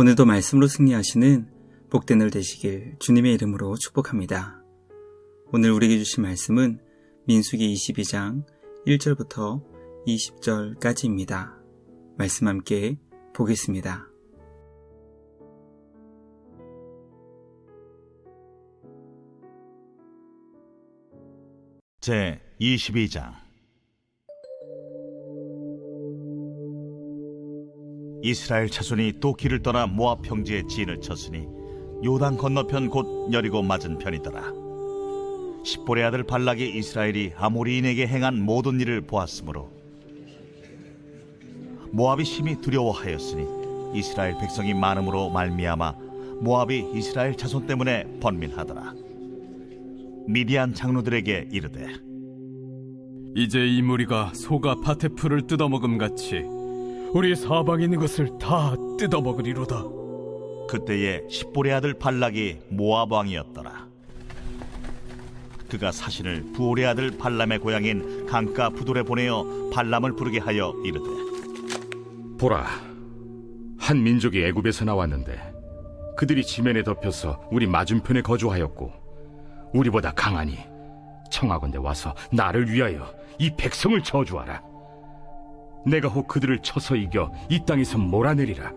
오늘도 말씀으로 승리하시는 복된 날 되시길 주님의 이름으로 축복합니다. 오늘 우리에게 주신 말씀은 민수기 22장 1절부터 20절까지입니다. 말씀 함께 보겠습니다. 제 22장. 이스라엘 자손이 또 길을 떠나 모압 평지에 진을 쳤으니 요단 건너편 곧 여리고 맞은 편이더라. 십볼의 아들 발락이 이스라엘이 아모리인에게 행한 모든 일을 보았으므로 모압이 심히 두려워하였으니 이스라엘 백성이 많음으로 말미암아 모압이 이스라엘 자손 때문에 번민하더라. 미디안 장로들에게 이르되, 이제 이 무리가 소가 밭의 풀을 뜯어먹음같이 우리 사방에 있는 것을 다 뜯어먹으리로다. 그때에 십볼의 아들 발락이 모압 왕이었더라. 그가 사신을 부올의 아들 발람의 고향인 강가 부돌에 보내어 발람을 부르게 하여 이르되, 보라, 한 민족이 애굽에서 나왔는데 그들이 지면에 덮여서 우리 맞은편에 거주하였고 우리보다 강하니 청하건대 와서 나를 위하여 이 백성을 저주하라. 내가 혹 그들을 쳐서 이겨 이 땅에서 몰아내리라.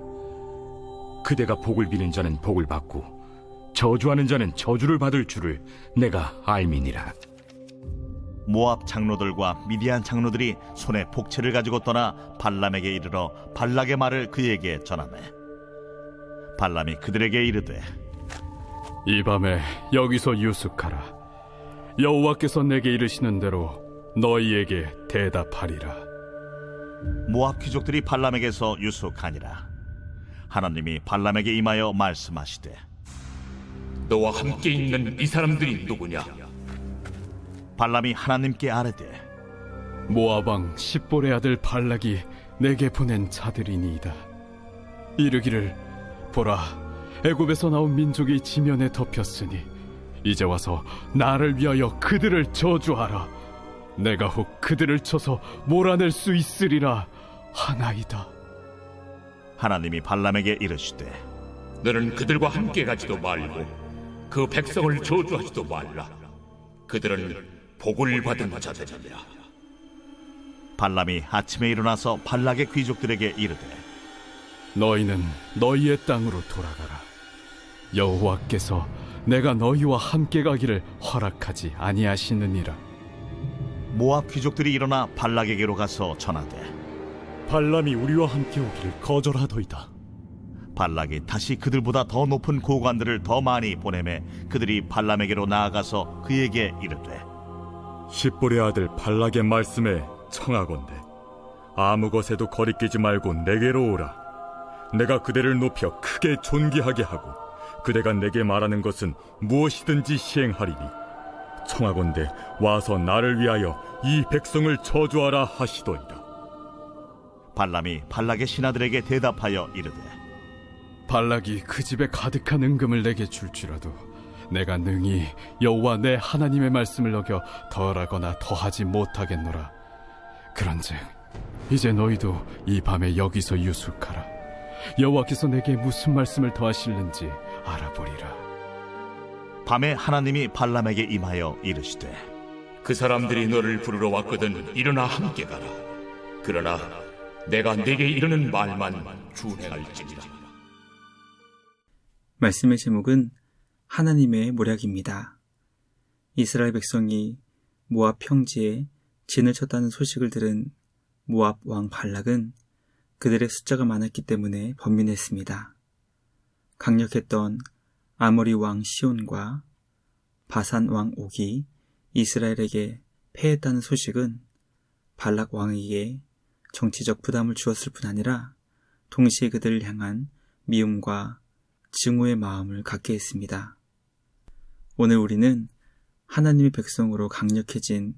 그대가 복을 비는 자는 복을 받고 저주하는 자는 저주를 받을 줄을 내가 알미니라. 모압 장로들과 미디안 장로들이 손에 복채를 가지고 떠나 발람에게 이르러 발락의 말을 그에게 전하매, 발람이 그들에게 이르되, 이 밤에 여기서 유숙하라. 여호와께서 내게 이르시는 대로 너희에게 대답하리라. 모압 귀족들이 발람에게서 유숙하니라. 하나님이 발람에게 임하여 말씀하시되, 너와 함께 있는 이 사람들이 누구냐? 발람이 하나님께 아뢰되, 모압 왕 십볼의 아들 발락이 내게 보낸 자들이니이다. 이르기를, 보라, 애굽에서 나온 민족이 지면에 덮였으니 이제 와서 나를 위하여 그들을 저주하라. 내가 혹 그들을 쳐서 몰아낼 수 있으리라 하나이다. 하나님이 발람에게 이르시되, 너는 그들과 함께 가지도 말고 그 백성을 저주하지도 말라. 그들은 복을 받은 자들이라. 발람이 아침에 일어나서 발락의 귀족들에게 이르되, 너희는 너희의 땅으로 돌아가라. 여호와께서 내가 너희와 함께 가기를 허락하지 아니하시느니라. 모압 귀족들이 일어나 발락에게로 가서 전하되, 발람이 우리와 함께 오기를 거절하더이다. 발락이 다시 그들보다 더 높은 고관들을 더 많이 보내매 그들이 발람에게로 나아가서 그에게 이르되, 십볼의 아들 발락의 말씀에 청하건대 아무 것에도 거리끼지 말고 내게로 오라. 내가 그대를 높여 크게 존귀하게 하고 그대가 내게 말하는 것은 무엇이든지 시행하리니 청하건대 와서 나를 위하여 이 백성을 저주하라 하시더이다. 발람이 발락의 신하들에게 대답하여 이르되, 발락이 그 집에 가득한 은금을 내게 줄지라도 내가 능히 여호와 내 하나님의 말씀을 어겨 덜하거나 더하지 못하겠노라. 그런즉 이제 너희도 이 밤에 여기서 유숙하라. 여호와께서 내게 무슨 말씀을 더하실는지 알아보리라. 밤에 하나님이 발람에게 임하여 이르시되, 그 사람들이 너를 부르러 왔거든 일어나 함께 가라. 그러나 내가 네게 이르는 말만 준행할지니라. 말씀의 제목은 하나님의 모략입니다. 이스라엘 백성이 모압 평지에 진을 쳤다는 소식을 들은 모압 왕 발락은 그들의 숫자가 많았기 때문에 번민했습니다. 강력했던 아모리 왕 시온과 바산 왕 옥이 이스라엘에게 패했다는 소식은 발락 왕에게 정치적 부담을 주었을 뿐 아니라 동시에 그들을 향한 미움과 증오의 마음을 갖게 했습니다. 오늘 우리는 하나님의 백성으로 강력해진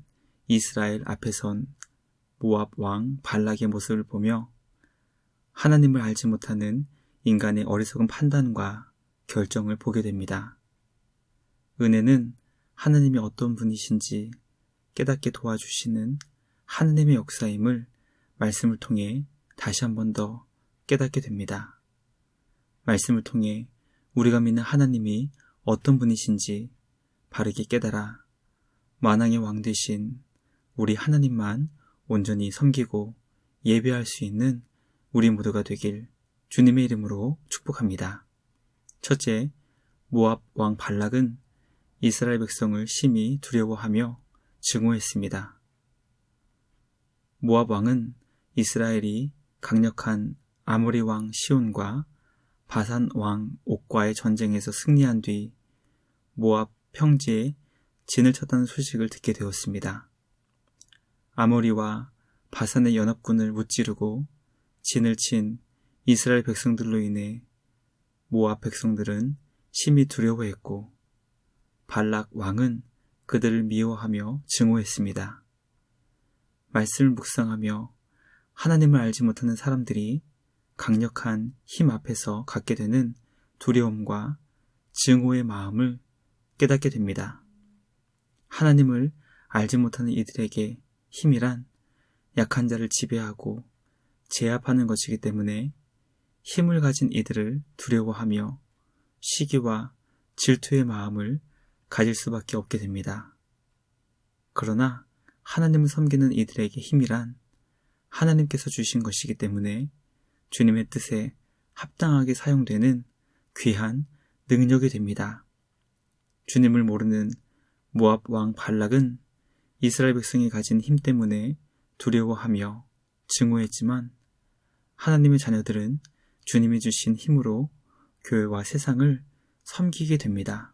이스라엘 앞에 선 모압 왕 발락의 모습을 보며 하나님을 알지 못하는 인간의 어리석은 판단과 결정을 보게 됩니다. 은혜는 하나님이 어떤 분이신지 깨닫게 도와주시는 하나님의 역사임을 말씀을 통해 다시 한 번 더 깨닫게 됩니다. 말씀을 통해 우리가 믿는 하나님이 어떤 분이신지 바르게 깨달아 만왕의 왕 되신 우리 하나님만 온전히 섬기고 예배할 수 있는 우리 모두가 되길 주님의 이름으로 축복합니다. 첫째, 모압 왕 발락은 이스라엘 백성을 심히 두려워하며 증오했습니다. 모압 왕은 이스라엘이 강력한 아모리 왕 시온과 바산 왕 옥과의 전쟁에서 승리한 뒤 모압 평지에 진을 쳤다는 소식을 듣게 되었습니다. 아모리와 바산의 연합군을 무찌르고 진을 친 이스라엘 백성들로 인해 모압 백성들은 심히 두려워했고 발락 왕은 그들을 미워하며 증오했습니다. 말씀을 묵상하며 하나님을 알지 못하는 사람들이 강력한 힘 앞에서 갖게 되는 두려움과 증오의 마음을 깨닫게 됩니다. 하나님을 알지 못하는 이들에게 힘이란 약한 자를 지배하고 제압하는 것이기 때문에 힘을 가진 이들을 두려워하며 시기와 질투의 마음을 가질 수밖에 없게 됩니다. 그러나 하나님을 섬기는 이들에게 힘이란 하나님께서 주신 것이기 때문에 주님의 뜻에 합당하게 사용되는 귀한 능력이 됩니다. 주님을 모르는 모압 왕 발락은 이스라엘 백성이 가진 힘 때문에 두려워하며 증오했지만 하나님의 자녀들은 주님이 주신 힘으로 교회와 세상을 섬기게 됩니다.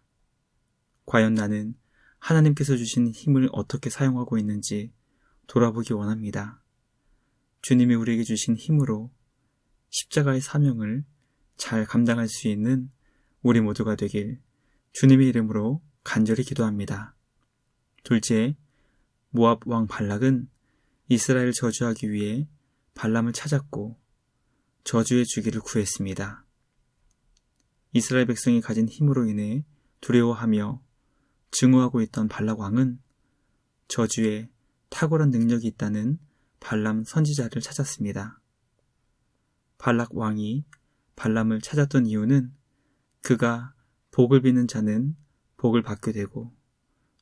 과연 나는 하나님께서 주신 힘을 어떻게 사용하고 있는지 돌아보기 원합니다. 주님이 우리에게 주신 힘으로 십자가의 사명을 잘 감당할 수 있는 우리 모두가 되길 주님의 이름으로 간절히 기도합니다. 둘째, 모압 왕 발락은 이스라엘을 저주하기 위해 발람을 찾았고 저주의 주기를 구했습니다. 이스라엘 백성이 가진 힘으로 인해 두려워하며 증오하고 있던 발락 왕은 저주에 탁월한 능력이 있다는 발람 선지자를 찾았습니다. 발락 왕이 발람을 찾았던 이유는 그가 복을 비는 자는 복을 받게 되고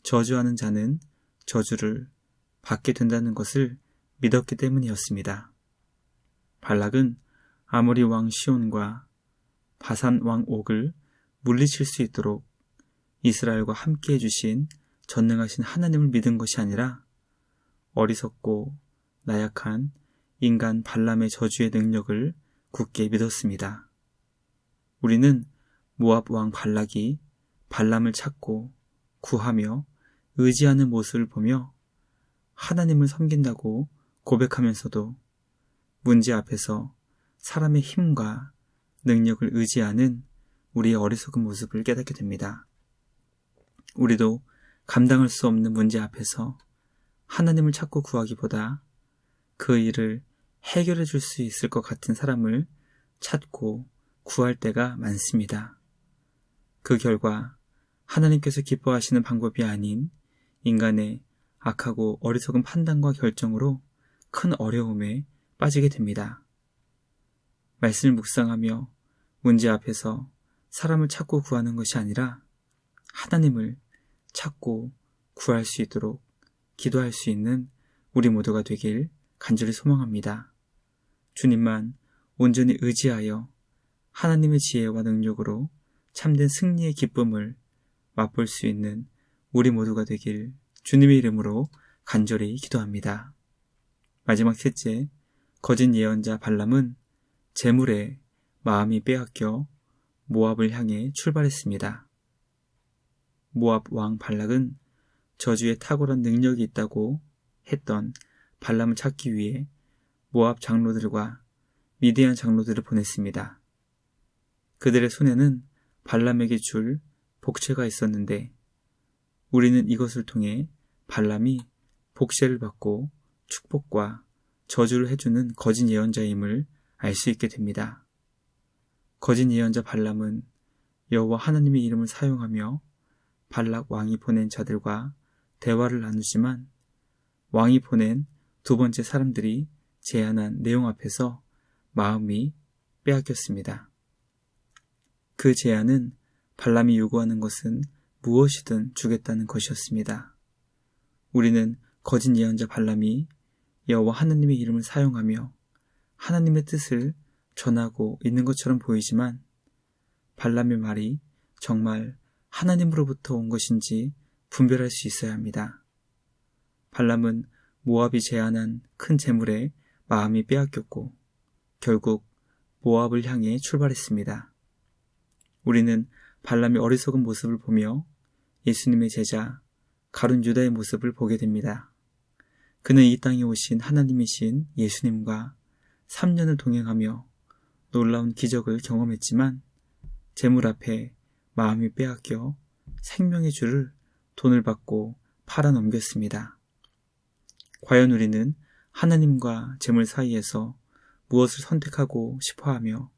저주하는 자는 저주를 받게 된다는 것을 믿었기 때문이었습니다. 발락은 아모리 왕 시온과 바산 왕 옥을 물리칠 수 있도록 이스라엘과 함께 해주신 전능하신 하나님을 믿은 것이 아니라 어리석고 나약한 인간 발람의 저주의 능력을 굳게 믿었습니다. 우리는 모압 왕 발락이 발람을 찾고 구하며 의지하는 모습을 보며 하나님을 섬긴다고 고백하면서도 문제 앞에서 사람의 힘과 능력을 의지하는 우리의 어리석은 모습을 깨닫게 됩니다. 우리도 감당할 수 없는 문제 앞에서 하나님을 찾고 구하기보다 그 일을 해결해 줄 수 있을 것 같은 사람을 찾고 구할 때가 많습니다. 그 결과 하나님께서 기뻐하시는 방법이 아닌 인간의 악하고 어리석은 판단과 결정으로 큰 어려움에 빠지게 됩니다. 말씀을 묵상하며 문제 앞에서 사람을 찾고 구하는 것이 아니라 하나님을 찾고 구할 수 있도록 기도할 수 있는 우리 모두가 되길 간절히 소망합니다. 주님만 온전히 의지하여 하나님의 지혜와 능력으로 참된 승리의 기쁨을 맛볼 수 있는 우리 모두가 되길 주님의 이름으로 간절히 기도합니다. 마지막 셋째, 거짓 예언자 발람은 재물에 마음이 빼앗겨 모압을 향해 출발했습니다. 모압 왕 발락은 저주에 탁월한 능력이 있다고 했던 발람을 찾기 위해 모압 장로들과 미디안 장로들을 보냈습니다. 그들의 손에는 발람에게 줄 복채가 있었는데 우리는 이것을 통해 발람이 복채를 받고 축복과 저주를 해주는 거짓 예언자임을 알 수 있게 됩니다. 거짓 예언자 발람은 여호와 하나님의 이름을 사용하며 발락 왕이 보낸 자들과 대화를 나누지만 왕이 보낸 두 번째 사람들이 제안한 내용 앞에서 마음이 빼앗겼습니다. 그 제안은 발람이 요구하는 것은 무엇이든 주겠다는 것이었습니다. 우리는 거짓 예언자 발람이 여호와 하나님의 이름을 사용하며 하나님의 뜻을 전하고 있는 것처럼 보이지만 발람의 말이 정말 하나님으로부터 온 것인지 분별할 수 있어야 합니다. 발람은 모압이 제안한 큰 재물에 마음이 빼앗겼고 결국 모압을 향해 출발했습니다. 우리는 발람의 어리석은 모습을 보며 예수님의 제자 가룟 유다의 모습을 보게 됩니다. 그는 이 땅에 오신 하나님이신 예수님과 3년을 동행하며 놀라운 기적을 경험했지만 재물 앞에 마음이 빼앗겨 생명의 주를 돈을 받고 팔아넘겼습니다. 과연 우리는 하나님과 재물 사이에서 무엇을 선택하고 싶어하며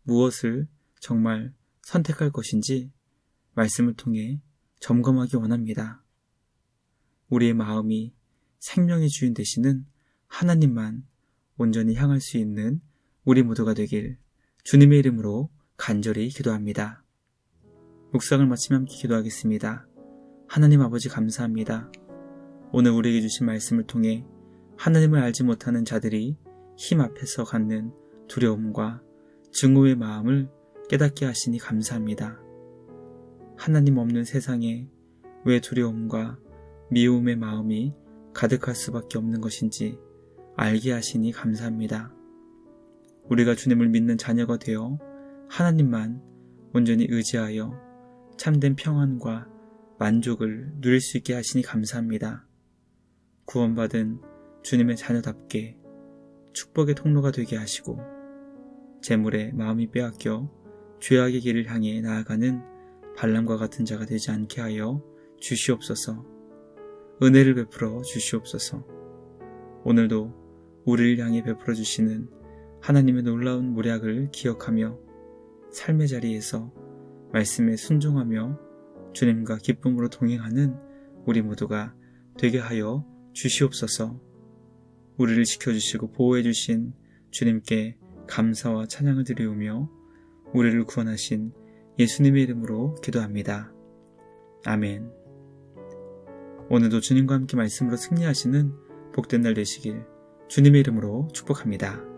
무엇을 정말 선택할 것인지 말씀을 통해 점검하기 원합니다. 우리의 마음이 생명의 주인 되시는 하나님만 온전히 향할 수 있는 우리 모두가 되길 주님의 이름으로 간절히 기도합니다. 묵상을 마치며 함께 기도하겠습니다. 하나님 아버지 감사합니다. 오늘 우리에게 주신 말씀을 통해 하나님을 알지 못하는 자들이 힘 앞에서 갖는 두려움과 증오의 마음을 깨닫게 하시니 감사합니다. 하나님 없는 세상에 왜 두려움과 미움의 마음이 가득할 수밖에 없는 것인지 알게 하시니 감사합니다. 우리가 주님을 믿는 자녀가 되어 하나님만 온전히 의지하여 참된 평안과 만족을 누릴 수 있게 하시니 감사합니다. 구원받은 주님의 자녀답게 축복의 통로가 되게 하시고 재물에 마음이 빼앗겨 죄악의 길을 향해 나아가는 발람과 같은 자가 되지 않게 하여 주시옵소서. 은혜를 베풀어 주시옵소서. 오늘도 우리를 향해 베풀어 주시는 하나님의 놀라운 모략을 기억하며 삶의 자리에서 말씀에 순종하며 주님과 기쁨으로 동행하는 우리 모두가 되게 하여 주시옵소서. 우리를 지켜주시고 보호해 주신 주님께 감사와 찬양을 드리우며 우리를 구원하신 예수님의 이름으로 기도합니다. 아멘. 오늘도 주님과 함께 말씀으로 승리하시는 복된 날 되시길 주님의 이름으로 축복합니다.